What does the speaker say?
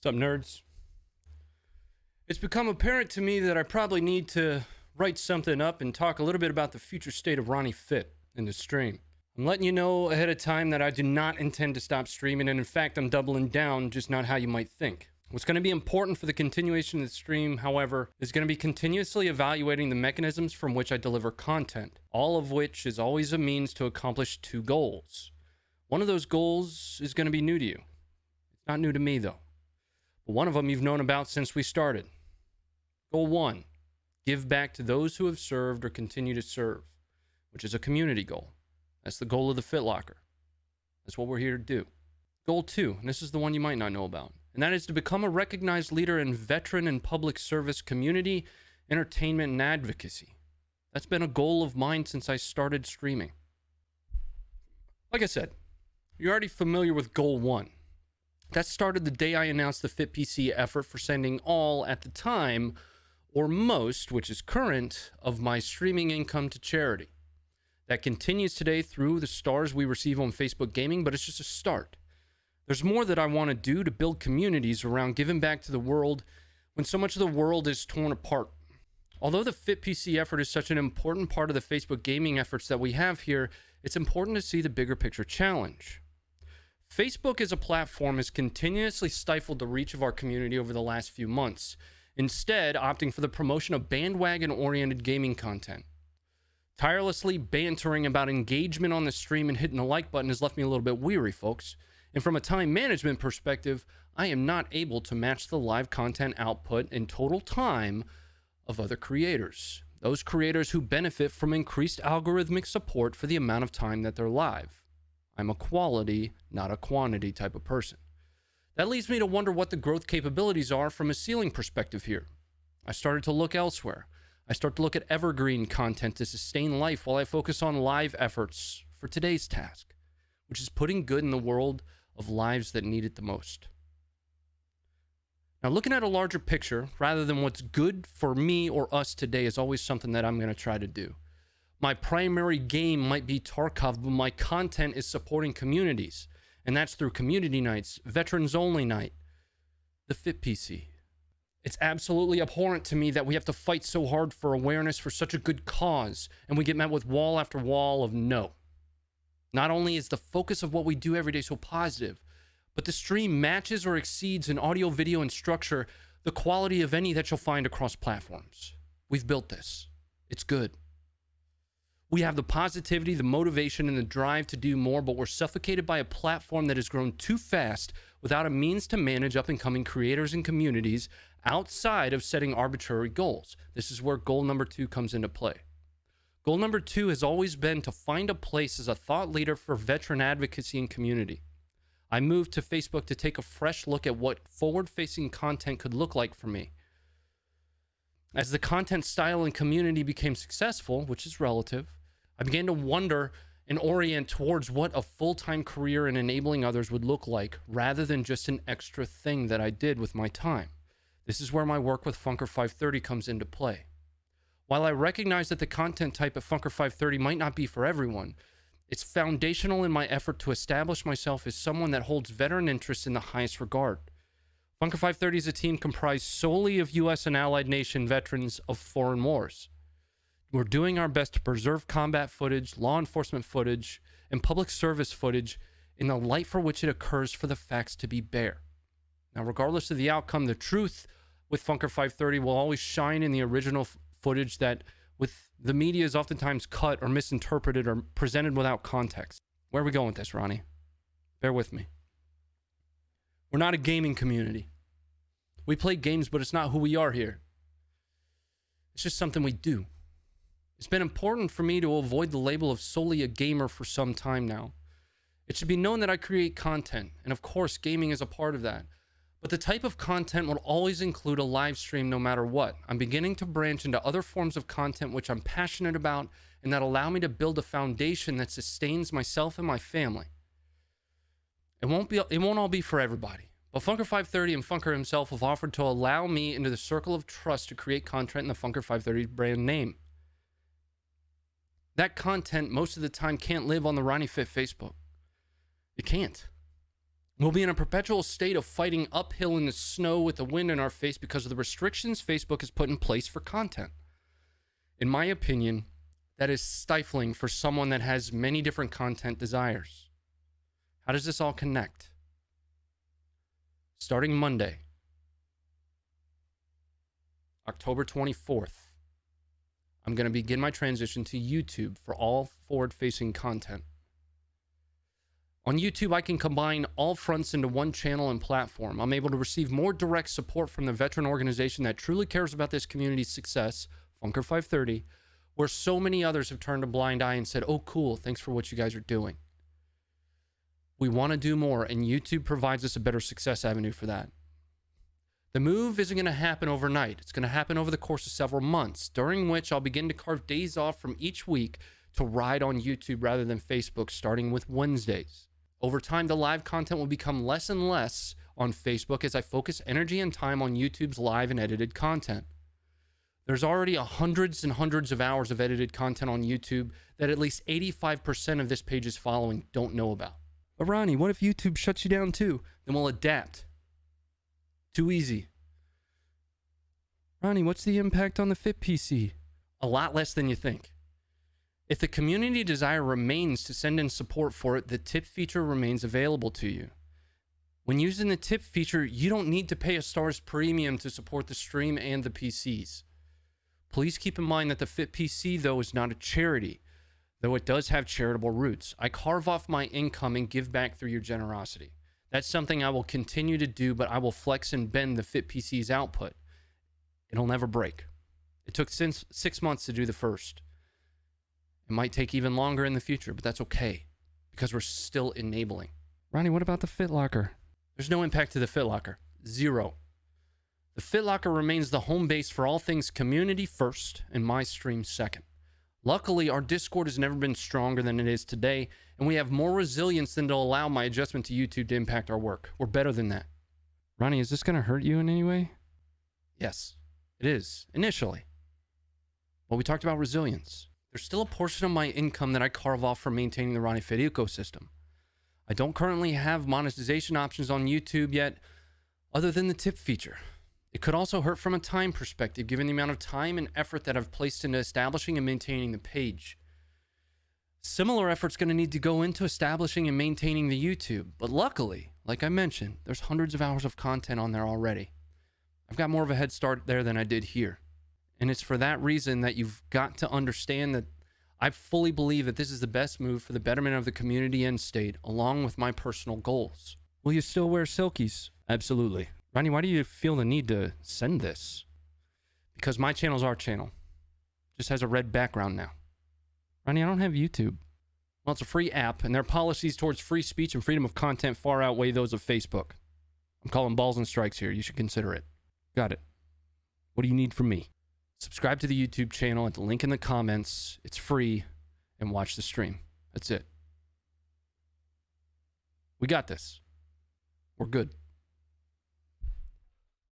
What's up, nerds? It's become apparent to me that I probably need to write something up and talk a little bit about the future state of RonnieFit in the stream. I'm letting you know ahead of time that I do not intend to stop streaming, and in fact, I'm doubling down, just not how you might think. What's going to be important for the continuation of the stream, however, is going to be continuously evaluating the mechanisms from which I deliver content, all of which is always a means to accomplish two goals. One of those goals is going to be new to you. It's not new to me, though. But one of them you've known about since we started. Goal 1, give back to those who have served or continue to serve, which is a community goal. That's the goal of the Fit Locker. That's what we're here to do. Goal 2, and this is the one you might not know about, and that is to become a recognized leader in veteran and public service community, entertainment, and advocacy. That's been a goal of mine since I started streaming. Like I said, you're already familiar with Goal 1. That started the day I announced the Fit PC effort for sending all, at the time, or most, which is current, of my streaming income to charity. That continues today through the stars we receive on Facebook Gaming, but it's just a start. There's more that I want to do to build communities around giving back to the world when so much of the world is torn apart. Although the Fit PC effort is such an important part of the Facebook Gaming efforts that we have here, it's important to see the bigger picture challenge. Facebook as a platform has continuously stifled the reach of our community over the last few months, instead opting for the promotion of bandwagon-oriented gaming content. Tirelessly bantering about engagement on the stream and hitting the like button has left me a little bit weary, folks. And from a time management perspective, I am not able to match the live content output and total time of other creators. Those creators who benefit from increased algorithmic support for the amount of time that they're live. I'm a quality, not a quantity type of person. That leads me to wonder what the growth capabilities are from a ceiling perspective here. I started to look elsewhere. I start to look at evergreen content to sustain life while I focus on live efforts for today's task, which is putting good in the world of lives that need it the most. Now, looking at a larger picture, rather than what's good for me or us today, is always something that I'm going to try to do. My primary game might be Tarkov, but my content is supporting communities. And that's through community nights, veterans only night, the Fit PC. It's absolutely abhorrent to me that we have to fight so hard for awareness for such a good cause, and we get met with wall after wall of no. Not only is the focus of what we do every day so positive, but the stream matches or exceeds in audio, video, and structure the quality of any that you'll find across platforms. We've built this. It's good. We have the positivity, the motivation, and the drive to do more, but we're suffocated by a platform that has grown too fast without a means to manage up-and-coming creators and communities outside of setting arbitrary goals. This is where goal number 2 comes into play. Goal number 2 has always been to find a place as a thought leader for veteran advocacy and community. I moved to Facebook to take a fresh look at what forward-facing content could look like for me. As the content style and community became successful, which is relative, I began to wonder and orient towards what a full-time career in enabling others would look like, rather than just an extra thing that I did with my time. This is where my work with Funker 530 comes into play. While I recognize that the content type of Funker 530 might not be for everyone, it's foundational in my effort to establish myself as someone that holds veteran interests in the highest regard. Funker 530 is a team comprised solely of U.S. and allied nation veterans of foreign wars. We're doing our best to preserve combat footage, law enforcement footage, and public service footage in the light for which it occurs for the facts to be bare. Now, regardless of the outcome, the truth with Funker 530 will always shine in the original footage that with the media is oftentimes cut or misinterpreted or presented without context. Where are we going with this, Ronnie? Bear with me. We're not a gaming community. We play games, but it's not who we are here. It's just something we do. It's been important for me to avoid the label of solely a gamer for some time now. It should be known that I create content, and of course, gaming is a part of that. But the type of content will always include a live stream no matter what. I'm beginning to branch into other forms of content which I'm passionate about and that allow me to build a foundation that sustains myself and my family. It won't all be for everybody. But Funker 530 and Funker himself have offered to allow me into the circle of trust to create content in the Funker 530 brand name. That content most of the time can't live on the RonnieFit Facebook. It can't. We'll be in a perpetual state of fighting uphill in the snow with the wind in our face because of the restrictions Facebook has put in place for content. In my opinion, that is stifling for someone that has many different content desires. How does this all connect? Starting Monday, October 24th, I'm going to begin my transition to YouTube for all forward-facing content. On YouTube, I can combine all fronts into one channel and platform. I'm able to receive more direct support from the veteran organization that truly cares about this community's success, Funker 530, where so many others have turned a blind eye and said, oh, cool, thanks for what you guys are doing. We want to do more, and YouTube provides us a better success avenue for that. The move isn't going to happen overnight. It's going to happen over the course of several months, during which I'll begin to carve days off from each week to ride on YouTube rather than Facebook, starting with Wednesdays. Over time, the live content will become less and less on Facebook as I focus energy and time on YouTube's live and edited content. There's already hundreds and hundreds of hours of edited content on YouTube that at least 85% of this page's following don't know about. But Ronnie, what if YouTube shuts you down too? Then we'll adapt. Too easy. Ronnie, what's the impact on the Fit PC? A lot less than you think. If the community desire remains to send in support for it, the tip feature remains available to you. When using the tip feature, you don't need to pay a Stars premium to support the stream and the PCs. Please keep in mind that the Fit PC, though, is not a charity, though it does have charitable roots. I carve off my income and give back through your generosity. That's something I will continue to do, but I will flex and bend the Fit PC's output. It'll never break. It took 6 months to do the first. It might take even longer in the future, but that's okay because we're still enabling. Ronnie, what about the FitLocker? There's no impact to the FitLocker. Zero. The FitLocker remains the home base for all things community first and my stream second. Luckily, our Discord has never been stronger than it is today, and we have more resilience than to allow my adjustment to YouTube to impact our work. We're better than that. Ronnie, is this going to hurt you in any way? Yes, it is, initially. Well, we talked about resilience. There's still a portion of my income that I carve off for maintaining the RonnieFit ecosystem. I don't currently have monetization options on YouTube yet, other than the tip feature. It could also hurt from a time perspective, given the amount of time and effort that I've placed into establishing and maintaining the page. Similar effort's going to need to go into establishing and maintaining the YouTube, but luckily, like I mentioned, there's hundreds of hours of content on there already. I've got more of a head start there than I did here. And it's for that reason that you've got to understand that I fully believe that this is the best move for the betterment of the community and state, along with my personal goals. Will you still wear silkies? Absolutely. Ronnie, why do you feel the need to send this? Because my channel's our channel. Just has a red background now. Ronnie, I don't have YouTube. Well, it's a free app, and their policies towards free speech and freedom of content far outweigh those of Facebook. I'm calling balls and strikes here. You should consider it. Got it. What do you need from me? Subscribe to the YouTube channel at the link in the comments. It's free, and watch the stream. That's it. We got this. We're good.